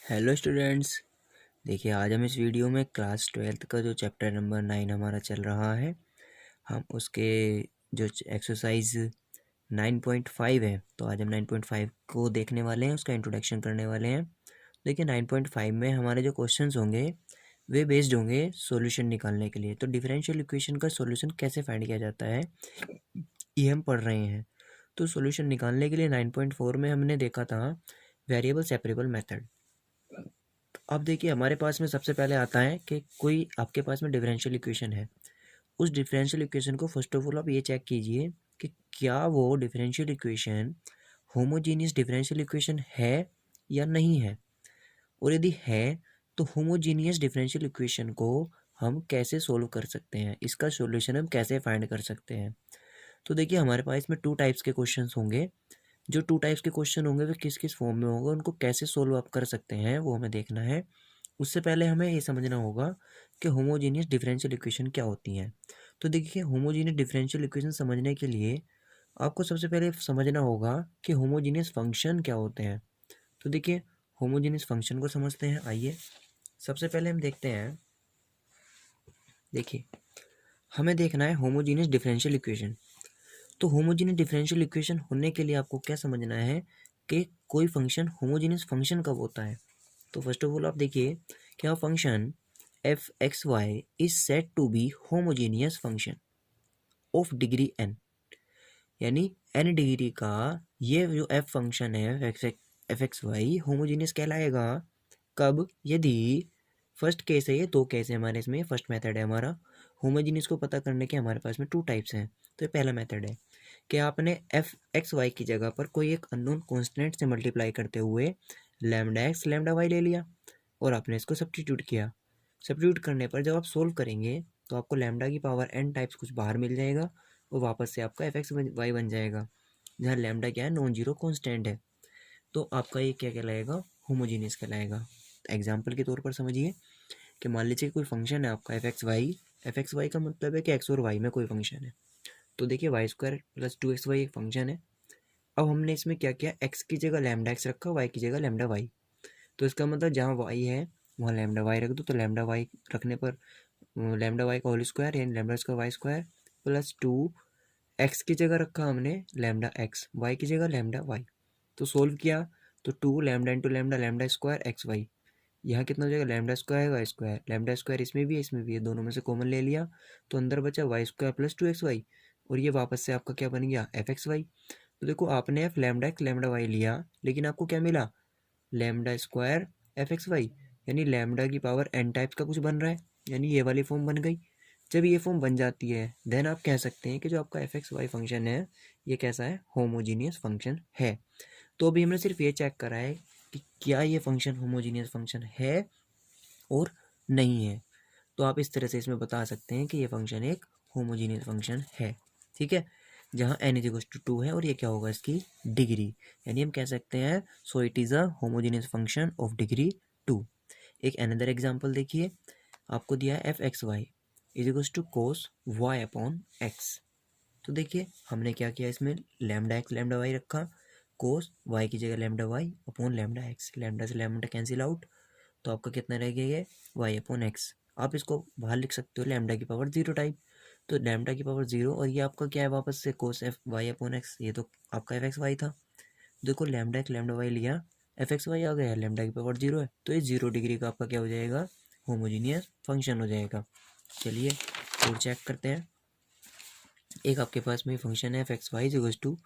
Hello students. देखिए आज हम इस वीडियो में क्लास 12th का जो चैप्टर नंबर 9 हमारा चल रहा है, हम उसके जो एक्सरसाइज 9.5 है, तो आज हम 9.5 को देखने वाले हैं, उसका इंट्रोडक्शन करने वाले हैं। देखिए 9.5 में हमारे जो क्वेश्चंस होंगे वे बेस्ड होंगे सॉल्यूशन निकालने के लिए। तो डिफरेंशियल इक्वेशन का सॉल्यूशन कैसे फाइंड किया जाता है ये हम पढ़ रहे हैं। तो सॉल्यूशन निकालने के लिए 9.4 में हमने देखा था वेरिएबल सेपरेबल मेथड। अब देखिए हमारे पास में सबसे पहले आता है कि कोई आपके पास में डिफरेंशियल इक्वेशन है। उस डिफरेंशियल इक्वेशन को फर्स्ट ऑफ ऑल आप ये चेक कीजिए कि क्या वो differential equation homogeneous differential equation है या नहीं है। और यदि है तो होमोजीनियस डिफरेंशियल इक्वेशन को हम कैसे सोल्व कर सकते हैं, इसका सॉल्यूशन हम कैसे फाइंड कर सकते हैं। तो देखिए हमारे पास में टू टाइप्स के क्वेश्चंस होंगे। जो टू टाइप्स के क्वेश्चन होंगे वे किस किस फॉर्म में होंगे, उनको कैसे सोल्व आप कर सकते हैं वो हमें देखना है। उससे पहले हमें ये समझना होगा कि होमोजीनियस डिफरेंशियल इक्वेशन क्या होती हैं। तो देखिए होमोजीनियस डिफरेंशियल इक्वेशन समझने के लिए आपको सबसे पहले समझना होगा कि होमोजीनियस फंक्शन क्या होते हैं। तो देखिए होमोजीनियस फंक्शन को समझते हैं। आइए सबसे पहले हम देखते हैं। देखिए हमें देखना है होमोजीनियस डिफरेंशियल इक्वेशन। तो होमोजीनियस डिफरेंशियल इक्वेशन होने के लिए आपको क्या समझना है कि कोई फंक्शन होमोजीनियस फंक्शन कब होता है। तो फर्स्ट ऑफ ऑल आप देखिए क्या function f x y is said to be homogeneous function of degree n, यानी एन डिग्री का ये जो एफ फंक्शन है एफ एक्स वाई होमोजीनियस कहलाएगा। कब? यदि फर्स्ट केस है, ये दो केस है हमारे इसमें, फर्स्ट मेथड है हमारा होमोजीनियस को पता करने के। हमारे पास में टू टाइप्स हैं। तो ये पहला मेथड है कि आपने एफ एक्स वाई की जगह पर कोई एक अननोन कॉन्स्टेंट से मल्टीप्लाई करते हुए लैम्डा एक्स लैम्डा वाई ले लिया और आपने इसको सब्स्टिट्यूट किया। सब्स्टिट्यूट करने पर जब आप सोल्व करेंगे तो आपको लैम्डा की पावर एन टाइप्स कुछ बाहर मिल जाएगा और वापस से आपका एफ एक्स वाई बन जाएगा, जहाँ लैम्डा क्या है, नॉन जीरो कॉन्स्टेंट है। तो आपका ये क्या कहलाएगा, होमोजीनियस कहलाएगा। एग्जाम्पल के तौर पर समझिए कि मान लीजिए कोई फंक्शन है आपका एफ एक्स वाई का मतलब है कि एक्स और वाई में कोई फंक्शन है। तो देखिए y square plus two x y एक फंक्शन है। अब हमने इसमें क्या किया, एक्स की जगह लैम्डा एक्स रखा, वाई की जगह लैम्डा वाई। तो इसका मतलब जहाँ वाई है वहाँ लैम्डा वाई रख दो। तो लैम्डा वाई रखने पर लैम्डा वाई का होल स्क्वायर यानी lambda square y square plus two x की जगह रखा हमने लैम्डा एक्स, वाई की जगह लैम्डा वाई। तो सोल्व किया तो two lambda into lambda lambda square x y, यहाँ कितना हो जाएगा, lambda square y square. Lambda square इसमें भी है इसमें भी है, दोनों में से कॉमन ले लिया तो अंदर बचा y square plus two x y. और ये वापस से आपका क्या बन गया, एफ एक्स वाई। तो देखो आपने f lambda x lambda y लिया, लेकिन आपको क्या मिला, lambda square f x y, यानी लैम्डा की पावर एन टाइप्स का कुछ बन रहा है, यानी ये वाली फॉर्म बन गई। जब ये फॉर्म बन जाती है देन आप कह सकते हैं कि जो आपका एफ एक्स वाई फंक्शन है ये कैसा है, होमोजीनियस फंक्शन है। तो अभी हमने सिर्फ ये चेक करा है कि क्या ये फंक्शन होमोजीनियस फंक्शन है और नहीं है। तो आप इस तरह से इसमें बता सकते हैं कि ये फंक्शन एक होमोजीनियस फंक्शन है। ठीक है, जहाँ एन इज इक्वल टू 2 है और ये क्या होगा, इसकी डिग्री, यानी हम कह सकते हैं so it is a homogeneous function of degree 2। एक अनदर एग्जांपल देखिए, आपको दिया है f x y is equal to cos y upon x. तो देखिए हमने क्या किया, इसमें लैम्डा एक्स लैम्डा वाई रखा, कोस वाई की जगह lambda y upon lambda x, lambda से लैम्डा कैंसिल आउट, तो आपका कितना रह गया, ये वाई अपॉन एक्स। आप इसको बाहर लिख सकते हो लैम्डा की पावर जीरो टाइप। तो लैम्डा की पावर जीरो और ये आपका क्या है वापस से कोस एफ वाई अपॉन एक्स, ये तो आपका एफ एक्स वाई था। देखो लैम्डा एक्स लैम्डा वाई लिया, एफ एक्स वाई आ गया, लैम्डा की पावर जीरो है, तो ये जीरो डिग्री का आपका क्या हो जाएगा, होमोजीनियस फंक्शन हो जाएगा। चलिए और चेक करते हैं। एक आपके पास में फंक्शन है f x y equal to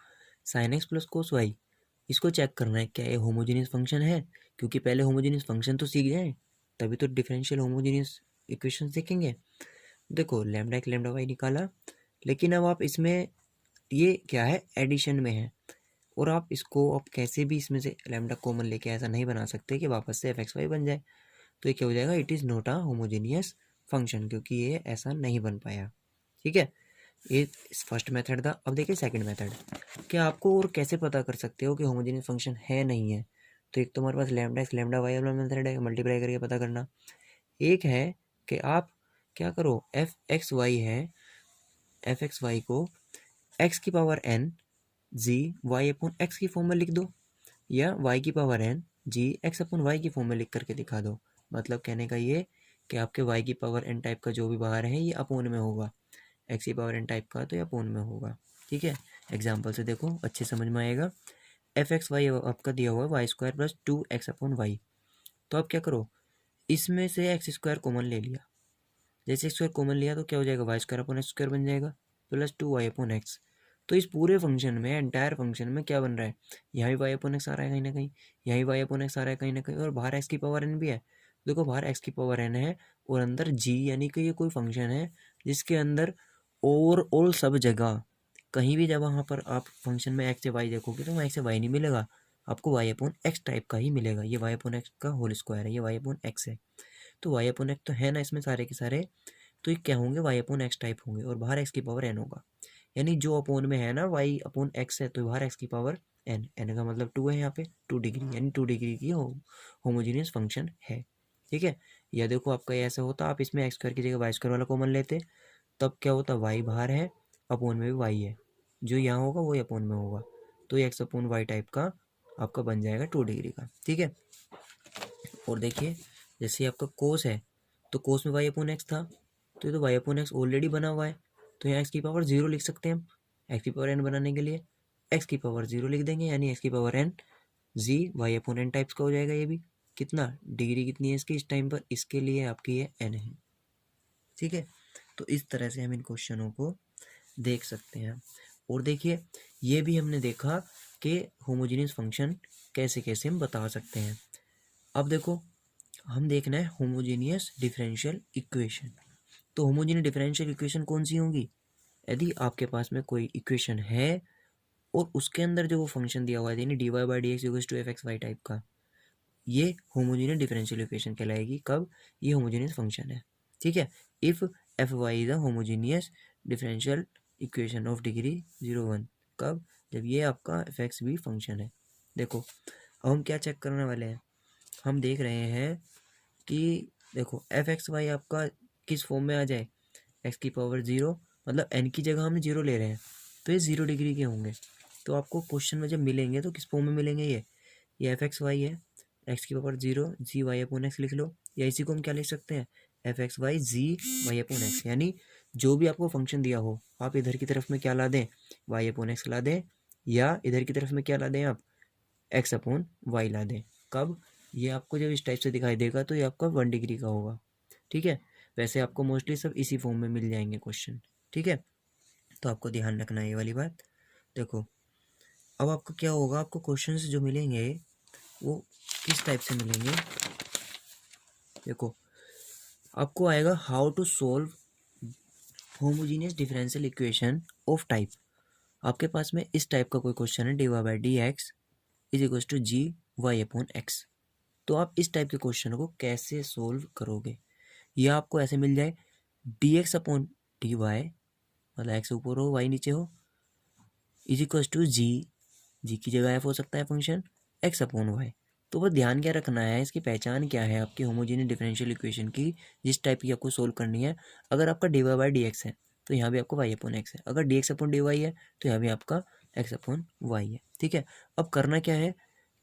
sin x plus cos y. इसको चेक करना है क्या ये होमोजीनियस फंक्शन है, क्योंकि पहले होमोजीनियस फंक्शन तो सीख जाए तभी तो डिफरेंशियल होमोजीनियस इक्वेशन देखेंगे। देखो लैम्डा एक लैम्डा वाई निकाला, लेकिन अब आप इसमें ये क्या है, एडिशन में है, और आप इसको आप कैसे भी इसमें से लैम्डा कॉमन लेके ऐसा नहीं बना सकते कि वापस से एफ एक्स वाई बन जाए। तो ये क्या हो जाएगा, it is not a homogeneous function, क्योंकि ये ऐसा नहीं बन पाया। ठीक है, ये फर्स्ट मेथड था। अब देखिए सेकंड मेथड, क्या आपको और कैसे पता कर सकते हो कि होमोजेनियस फंक्शन है नहीं है। तो एक तो हमारे पास लैम्डा एक्स लैम्डा वाई वाला मेथड है, मल्टीप्लाई करके पता करना। एक है कि आप क्या करो, एफ एक्स वाई है, एफ एक्स वाई को एक्स की power n g y upon x की फॉर्म में लिख दो, या वाई की power n g x upon y की फॉर्म में लिख करके दिखा दो। मतलब कहने का ये कि आपके वाई की पावर एन टाइप का जो भी बाहर है ये अपोन में होगा, एक्स की पावर एन टाइप का तो ये अपोन में होगा। ठीक है, एग्जाम्पल से देखो अच्छे समझ में आएगा। एफ एक्स वाई आपका दिया हुआ है y square plus 2x upon y. तो आप क्या करो, इसमें से एक्स स्क्वायर कॉमन ले लिया। जैसे एक्स स्क्वायर कॉमन लिया तो क्या हो जाएगा, y square upon x square बन जाएगा प्लस 2y अपॉन एक्स। तो इस पूरे फंक्शन में, एंटायर फंक्शन में क्या बन रहा है, यहाँ भी वाई अपॉन एक्स आ रहा है कहीं ना कहीं, यहाँ भी वाई अपॉन एक्स आ रहा है कहीं ना कहीं, और बाहर एक्स की पावर एन भी है। देखो बाहर एक्स की पावर एन है और अंदर जी, यानी कि ये कोई फंक्शन है जिसके अंदर ओवरऑल सब जगह कहीं भी जब वहाँ पर आप फंक्शन में एक्स से वाई देखोगे तो वहाँ एक्स से वाई नहीं मिलेगा, आपको वाई अपॉन एक्स टाइप का ही मिलेगा। ये वाई अपॉन एक्स का होल स्क्वायर है, ये वाई अपॉन एक्स है। तो वाई अपॉन एक्स तो है ना इसमें सारे के सारे, तो ये क्या होंगे, वाई अपॉन एक्स टाइप होंगे और बाहर एक्स की पावर एन होगा। यानी जो अपोन में है ना वाई अपॉन एक्स है तो बाहर एक्स की पावर एन, एन का मतलब 2 है यहाँ पे 2 डिग्री, यानी 2 डिग्री की होमोजीनियस फंक्शन है। ठीक है, या देखो आपका ये ऐसा होता, आप इसमें एक्स स्क्वायर की जगह वाई स्क्वायर वाला कॉमन लेते, तब क्या होता, वाई बाहर है अपोन में भी वाई है, जो यहाँ होगा वही अपोन में होगा, तो ये एक्स अपॉन वाई टाइप का आपका बन जाएगा 2 डिग्री का। ठीक है, और देखिए जैसे आपका कोस है तो कोस में वाई अपॉन एक्स था, तो ये तो वाई अपॉन एक्स ऑलरेडी बना हुआ है, तो यहाँ एक्स की पावर 0 लिख सकते हैं हम। एक्स की पावर एन बनाने के लिए एक्स की पावर 0 लिख देंगे, यानी एक्स की power n g y upon n types का हो जाएगा। ये भी कितना डिग्री कितनी है इसकी इस टाइम पर, इसके लिए आपकी ये एन है। ठीक है, तो इस तरह से हम इन क्वेश्चनों को देख सकते हैं। और देखिए ये भी हमने देखा कि होमोजीनियस फंक्शन कैसे कैसे हम बता सकते हैं। अब देखो हम देखना है होमोजीनियस डिफरेंशियल इक्वेशन। तो होमोजीनियस डिफरेंशियल इक्वेशन कौन सी होंगी, यदि आपके पास में कोई इक्वेशन है और उसके अंदर जो वो फंक्शन दिया हुआ है यानी d y by d x equals to f x y type का, ये होमोजीनियस डिफरेंशियल इक्वेशन कहलाएगी। कब, ये होमोजीनियस फंक्शन है। ठीक है, if f y is a homogeneous differential equation of degree 0 1। कब, जब ये आपका एफ एक्स भी फंक्शन है। देखो अब हम क्या चेक करने वाले हैं, हम देख रहे हैं कि देखो एफ एक्स वाई आपका किस फॉर्म में आ जाए, एक्स की पावर 0, मतलब एन की जगह हम 0 ले रहे हैं तो ये 0 डिग्री के होंगे। तो आपको क्वेश्चन में जब मिलेंगे तो किस फॉर्म में मिलेंगे, ये एफ एक्स वाई है, एक्स की पावर 0 जी वाई अपॉन एक्स लिख लो, या इसी को हम क्या लिख सकते हैं, एफ एक्स वाई जी वाई अपॉन एक्स। यानी जो भी आपको फंक्शन दिया हो आप इधर की तरफ में क्या ला दें, वाई अपॉन एक्स ला दें, या इधर की तरफ में क्या ला दें आप, एक्स अपॉन वाई ला दें। कब, ये आपको जब इस टाइप से दिखाई देगा तो ये आपका 1 डिग्री का होगा। ठीक है, वैसे आपको मोस्टली सब इसी फॉर्म में मिल जाएंगे क्वेश्चन। ठीक है, तो आपको ध्यान रखना है ये वाली बात। देखो अब आपका क्या होगा, आपको क्वेश्चन जो मिलेंगे वो किस टाइप से मिलेंगे। देखो आपको आएगा how to solve homogeneous differential equation of type. आपके पास में इस टाइप का कोई क्वेश्चन है, d y by d x is equal to g y upon x. तो आप इस टाइप के क्वेश्चन को कैसे सोल्व करोगे, या आपको ऐसे मिल जाए D x upon D Y, मतलब एक्स ऊपर हो वाई नीचे हो, is equal to G, G की जगह एफ हो सकता है फंक्शन, एक्स अपॉन वाई। तो बस ध्यान क्या रखना है, इसकी पहचान क्या है आपकी होमोजीनियस डिफरेंशियल इक्वेशन की, जिस टाइप की आपको सोल्व करनी है। अगर आपका d y by d x है तो यहाँ भी आपको वाई अपॉन एक्स है, अगर d x upon D y है तो यहाँ भी आपका एक्स अपॉन वाई है। ठीक है, अब करना क्या है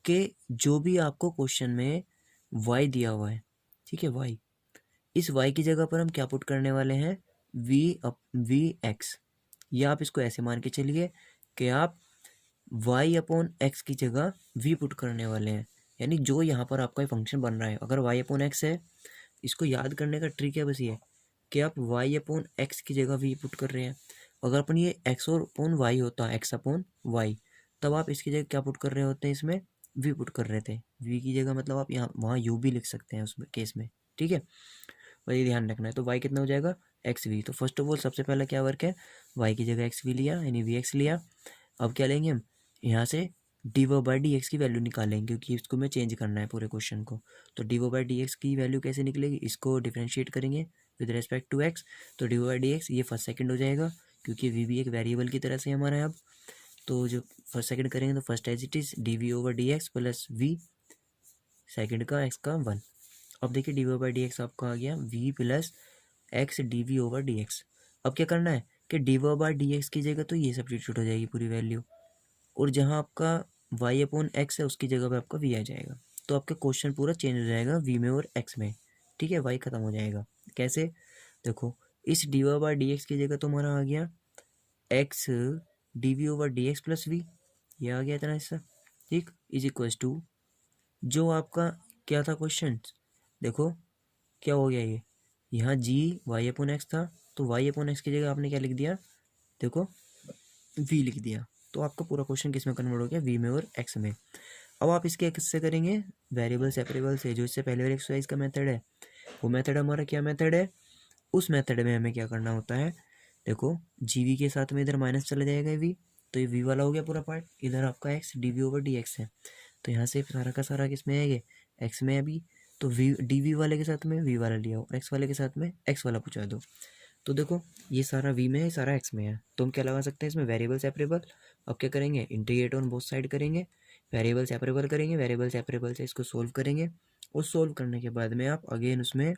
कि जो भी आपको क्वेश्चन में वाई दिया हुआ है, ठीक है वाई, इस वाई की जगह पर हम क्या पुट करने वाले हैं, वी एक्स, या आप इसको ऐसे मान के चलिए कि आप y अपॉन एक्स की जगह v पुट करने वाले हैं। यानी जो यहाँ पर आपका फंक्शन बन रहा है अगर y अपॉन एक्स है, इसको याद करने का ट्रिक है बस ये कि आप y अपॉन एक्स की जगह v पुट कर रहे हैं। अगर अपन ये x और अपॉन y होता x अपॉन y, तब आप इसकी जगह क्या पुट कर रहे होते हैं, इसमें v पुट कर रहे थे। v की जगह मतलब आप यहाँ वहाँ u भी लिख सकते हैं उसमें केस में। ठीक है, वही ध्यान रखना है। तो y कितना हो जाएगा, एक्स वी। तो फर्स्ट ऑफ ऑल सबसे पहला क्या वर्क है, y की जगह एक्स वी लिया यानी वी एक्स लिया। अब क्या लेंगे हम, यहाँ से डी वो बाई डी एक्स की वैल्यू निकालेंगे क्योंकि इसको में चेंज करना है पूरे क्वेश्चन को। तो डी वो बाई डी एक्स की वैल्यू कैसे निकलेगी, इसको डिफ्रेंशिएट करेंगे विद रेस्पेक्ट टू एक्स। तो डी वो बाई डी एक्स ये फर्स्ट सेकंड हो जाएगा क्योंकि वी भी एक वेरिएबल की तरह से हमारा है अब। तो जो फर्स्ट सेकंड करेंगे तो first as it is d v over d x plus v second का एक्स का 1। अब देखिए d v by d x आपका आ गया v plus x d v over d x. अब क्या करना है कि d v by d x की जगह तो ये सब्स्टिट्यूट हो जाएगी पूरी वैल्यू, और जहाँ आपका y अपॉन एक्स है उसकी जगह पे आपका v आ जाएगा। तो आपका क्वेश्चन पूरा चेंज हो जाएगा वी में और एक्स में, ठीक है, वाई खत्म हो जाएगा। कैसे, देखो इस d y by d x की जगह तो हमारा आ गया x d v over d x plus v, ये आ गया इतना हिस्सा, ठीक, इज इक्वल्स टू जो आपका क्या था क्वेश्चन, देखो क्या हो गया, ये यहाँ जी वाई अपॉन एक्स था, तो वाई अपॉन एक्स की जगह आपने क्या लिख दिया, देखो वी लिख दिया, तो आपका पूरा क्वेश्चन किस में कन्वर्ट हो गया, वी में और एक्स में। अब आप इसके किससे करेंगे, वेरिएबल सेपरेबल से, जो इससे पहले वाले एक्सरसाइज का मेथड है, वो मेथड हमारा क्या मेथड है, उस मेथड में हमें क्या करना होता है, देखो जी वी के साथ में इधर माइनस चला जाएगा वी, तो ये वी वाला हो गया पूरा पार्ट, इधर आपका x d v over d x है, तो यहाँ से सारा का सारा किस में है, ये एक्स में अभी, तो वी डी वी वाले के साथ में वी वाला लिया और एक्स वाले के साथ में एक्स वाला पूछा दो, तो देखो ये सारा वी में है, सारा एक्स में है, तो हम क्या लगा सकते हैं इसमें, वेरिएबल सेपरेबल। अब क्या करेंगे, इंटीग्रेट ऑन बोथ साइड करेंगे, वेरिएबल सेपरेबल करेंगे, वेरिएबल सेपरेबल से इसको सोल्व करेंगे, और सोल्व करने के बाद में आप अगेन उसमें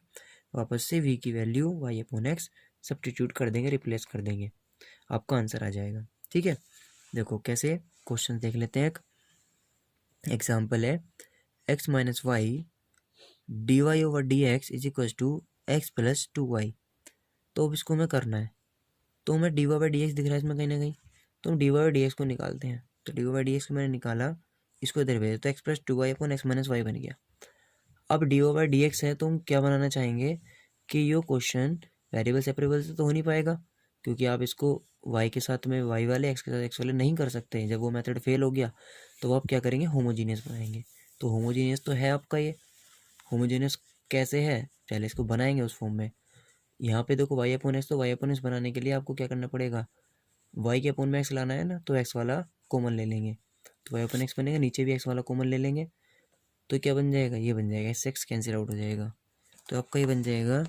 वापस से वी की value y upon x substitute कर देंगे, रिप्लेस कर देंगे, आपका आंसर आ जाएगा, ठीक है। देखो कैसे, क्वेश्चन देख लेते हैं। एक एग्जाम्पल है x minus y d y over d x is equal to x plus two y, तो अब इसको हमें करना है, तो हमें d y by d x दिख रहा है इसमें कहीं ना कहीं, तो हम d y by d x को निकालते हैं, तो d y by d x को मैंने निकाला, इसको इधर भेज, तो x plus two y upon x minus Y बन गया। अब d y by d x है, तो हम क्या बनाना चाहेंगे कि ये क्वेश्चन वेरिएबल सेपरेबल से तो हो नहीं पाएगा, क्योंकि आप इसको y के साथ में y वाले, x के साथ x वाले नहीं कर सकते हैं, जब वो मेथड फेल हो गया तो आप क्या करेंगे, होमोजीनियस बनाएंगे, तो होमोजीनियस तो है आपका ये, होमोजीनियस कैसे है, पहले इसको बनाएंगे उस फॉर्म में। यहाँ पे देखो y अपॉन एक्स, तो y अपॉन एक्स बनाने के लिए आपको क्या करना पड़ेगा, y के अपॉन में एक्स लाना है ना, तो x वाला कॉमन ले लेंगे, तो y अपॉन एक्स बनेगा, नीचे भी x वाला कॉमन ले लेंगे, तो क्या बन जाएगा, ये बन जाएगा, इससे x कैंसिल आउट हो जाएगा, तो आपका ये बन जाएगा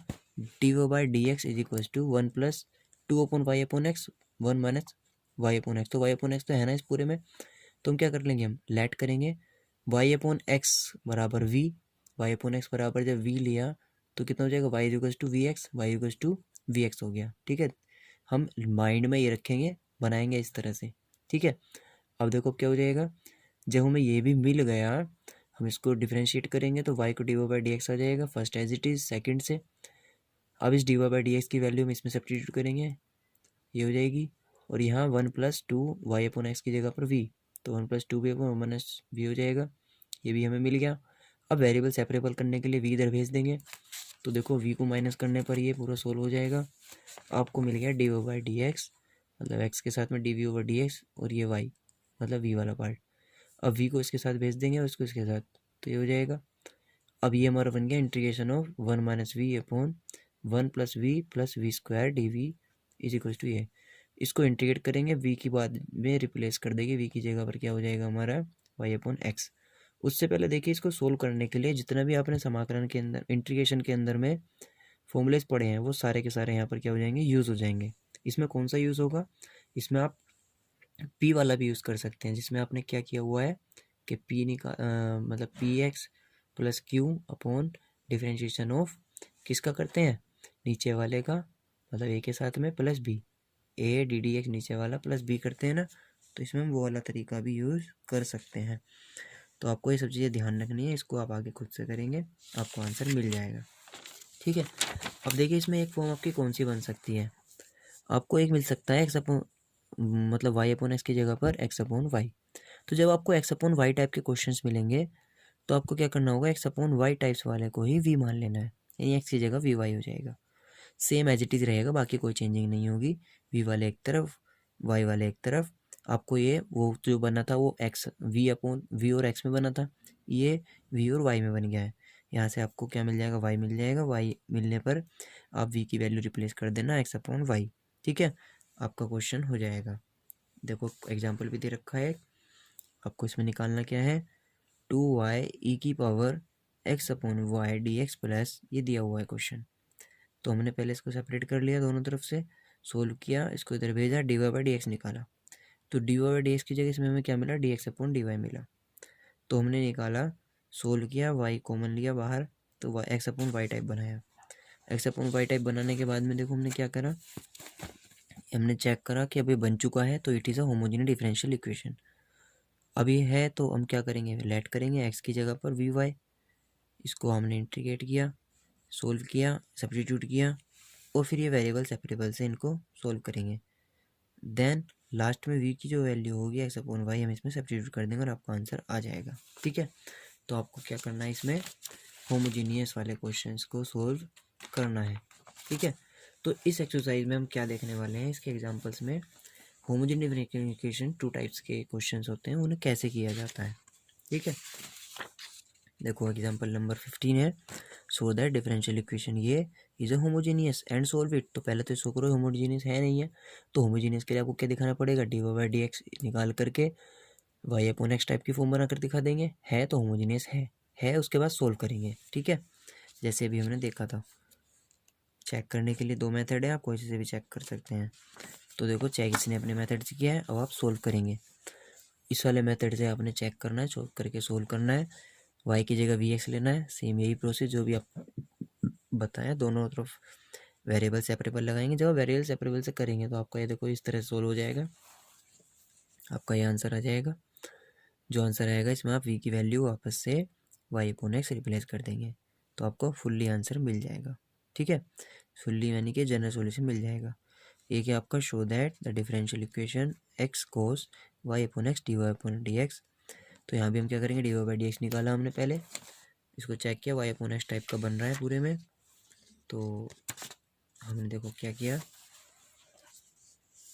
d y by d x is equal to one plus two upon y upon x, one minus y upon x, तो वाई अपॉन एक्स तो है ना इस पूरे में, तो हम क्या कर लेंगे, हम लेट करेंगे वाई अपॉन एक्स बराबर वी, वाई अपॉन एक्स बराबर जब वी लिया तो कितना हो जाएगा, y is equal to v x, y equal to v x हो गया, ठीक है। हम माइंड में ये रखेंगे, बनाएंगे इस तरह से, ठीक है। अब देखो क्या हो जाएगा, जब हमें ये भी मिल गया, हम इसको डिफ्रेंशिएट करेंगे तो y को d y by d x आ जाएगा, first as it is, second से अब इस d y by d x की वैल्यू हम इसमें सब्स्टिट्यूट करेंगे, ये हो जाएगी, और यहाँ one plus two y upon x की जगह पर v, तो one plus two v upon minus v हो जाएगा, ये भी हमें मिल गया। अब वेरिएबल सेपरेबल करने के लिए v इधर भेज देंगे, तो देखो v को माइनस करने पर ये पूरा सोल्व हो जाएगा, आपको मिल गया d y by d x, मतलब x के साथ में d v over d x, और ये y मतलब v वाला पार्ट, अब v को इसके साथ भेज देंगे और इसको इसके साथ, तो ये हो जाएगा। अब ये हमारा बन गया integration of one minus v upon one plus v square d v is equal to ये, इसको इंटीग्रेट करेंगे, वी की बाद में रिप्लेस कर देंगे, वी की जगह पर क्या हो जाएगा हमारा वाई अपॉन एक्स। उससे पहले देखिए इसको सोल्व करने के लिए जितना भी आपने समाकलन के अंदर, इंटीग्रेशन के अंदर में फॉर्मूलेस पढ़े हैं, वो सारे के सारे यहाँ पर क्या हो जाएंगे, यूज़ हो जाएंगे। इसमें कौन सा यूज़ होगा, इसमें आप पी वाला भी यूज़ कर सकते हैं, जिसमें आपने क्या किया हुआ है कि पी मतलब P x plus Q upon differentiation of किसका करते हैं, नीचे वाले का, मतलब ए के साथ में plus b, a d d x नीचे वाला प्लस बी करते हैं ना, तो इसमें हम वो वाला तरीका भी यूज़ कर सकते हैं। तो आपको ये सब चीज़ें ध्यान रखनी है, इसको आप आगे खुद से करेंगे, आपको आंसर मिल जाएगा, ठीक है। अब देखिए इसमें एक फॉर्म आपकी कौन सी बन सकती है, आपको एक मिल सकता है एक्स अपॉन, मतलब वाई अपॉन एक्स की जगह पर एक्स अपॉन वाई, तो जब आपको एक्स अपॉन वाई टाइप के क्वेश्चंस मिलेंगे तो आपको क्या करना होगा, एक्स अपॉन वाई टाइप्स वाले को ही वी मान लेना है, यानी एक्स की जगह वी वाई हो जाएगा, सेम एज इट इज़ रहेगा, बाकी कोई चेंजिंग नहीं होगी, वी वाले एक तरफ वाई वाले एक तरफ। आपको ये वो जो बना था वो एक्स वी अपॉन वी और एक्स में बना था, ये वी और वाई में बन गया है, यहाँ से आपको क्या मिल जाएगा, वाई मिल जाएगा, वाई मिलने पर आप वी की वैल्यू रिप्लेस कर देना एक्स अपॉन वाई, ठीक है, आपका क्वेश्चन हो जाएगा। देखो एग्जाम्पल भी दे रखा है, आपको इसमें निकालना क्या है, टू वाई ई की power x upon y d x plus, ये दिया हुआ है क्वेश्चन, तो हमने पहले इसको सेपरेट कर लिया, दोनों तरफ से सोल्व किया, इसको इधर भेजा, d y by d x निकाला, तो d y by d x की जगह इसमें हमें क्या मिला, d x upon D y मिला, तो हमने निकाला, सोल्व किया, वाई कॉमन लिया बाहर, तो एक्स अपॉन वाई टाइप बनाया, एक्स अपॉन वाई टाइप बनाने के बाद में देखो हमने क्या करा, हमने चेक करा कि अभी बन चुका है, तो it is a homogeneous differential equation. अब ये है तो हम क्या करेंगे, लेट करेंगे एक्स की जगह पर वी वाई, इसको हमने इंटीग्रेट किया, सोल्व किया, सब्स्टिट्यूट किया और फिर ये वेरिएबल सेपरेबल से इनको सोल्व करेंगे। देन लास्ट में v की जो वैल्यू होगी एक्स अपॉन वाई हम इसमें सब्स्टिट्यूट कर देंगे और आपका आंसर आ जाएगा। ठीक है, तो आपको क्या करना है, इसमें होमोजीनियस वाले क्वेश्चंस को सोल्व करना है। ठीक है, तो इस एक्सरसाइज में हम क्या देखने वाले हैं, इसके एग्जांपल्स में होमोजेनियस डिफरेंशियल इक्वेशन 2 टाइप्स के क्वेश्चंस होते हैं, उन्हें कैसे किया जाता है। ठीक है, देखो एग्जांपल नंबर 15 है, सो दैट डिफरेंशियल इक्वेशन ये is a homogeneous and solve it. तो पहले तो इसको करो, होमोजेनियस है नहीं है, तो होमोजेनियस के लिए आपको क्या दिखाना पड़ेगा, d y by d x निकाल करके वाई अपॉन एक्स टाइप की फॉर्म बनाकर दिखा देंगे। है तो होमोजेनियस है, उसके बाद सोल्व करेंगे। ठीक है, जैसे अभी हमने देखा था, चेक करने के लिए 2 मेथड है, आप कोई से भी चेक कर सकते हैं। तो देखो चेक इसने अपने मेथड से किया है, अब आप सोल्व करेंगे। इस वाले मेथड से आपने चेक करना है, सोल्व करके सोल्व करना है, वाई की जगह वी एक्स लेना है, सेम यही प्रोसेस जो भी आप बताया, दोनों तरफ वेरिएबल सेपरेबल लगाएंगे। जब वेरिएबल सेपरेबल से करेंगे तो आपका ये देखो इस तरह से सोल्व हो जाएगा, आपका ये आंसर आ जाएगा। जो आंसर आएगा इसमें आप v की वैल्यू वापस से y अपॉन एक्स रिप्लेस कर देंगे, तो आपको फुल्ली आंसर मिल जाएगा। ठीक है, फुल्ली यानी कि जनरल सॉल्यूशन मिल जाएगा। एक है आपका show that the differential equation x cos y upon x d y upon d x. तो यहाँ भी हम क्या करेंगे, d y by d x निकाला हमने पहले, इसको चेक किया, y अपॉन एक्स टाइप का बन रहा है पूरे में। तो हमने देखो क्या किया,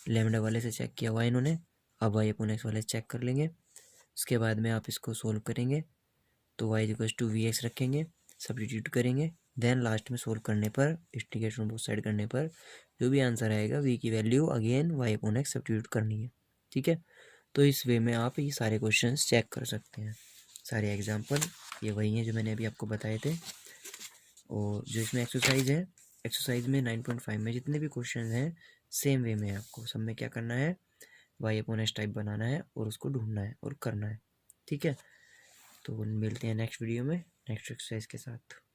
लेमडा वाले से चेक किया y इन्होंने, अब y अपॉन एक्स वाले से चेक कर लेंगे। उसके बाद में आप इसको सोल्व करेंगे, तो y equals to v x रखेंगे, सब्स्टिट्यूट करेंगे, देन लास्ट में सोल्व करने पर, इंटीग्रेशन बोथ साइड करने पर जो भी आंसर आएगा v की value again y upon x substitute करनी है। ठीक है, तो इस वे में आप ये सारे क्वेश्चंस चेक कर सकते हैं। सारे एग्जांपल ये वही हैं जो मैंने अभी आपको बताए थे। और जो इसमें एक्सरसाइज है, एक्सरसाइज में 9.5 में जितने भी क्वेश्चन हैं सेम वे में आपको सब में क्या करना है, वाई अपॉन एस टाइप बनाना है और उसको ढूंढना है और करना है। ठीक है, तो मिलते हैं नेक्स्ट वीडियो में नेक्स्ट एक्सरसाइज के साथ।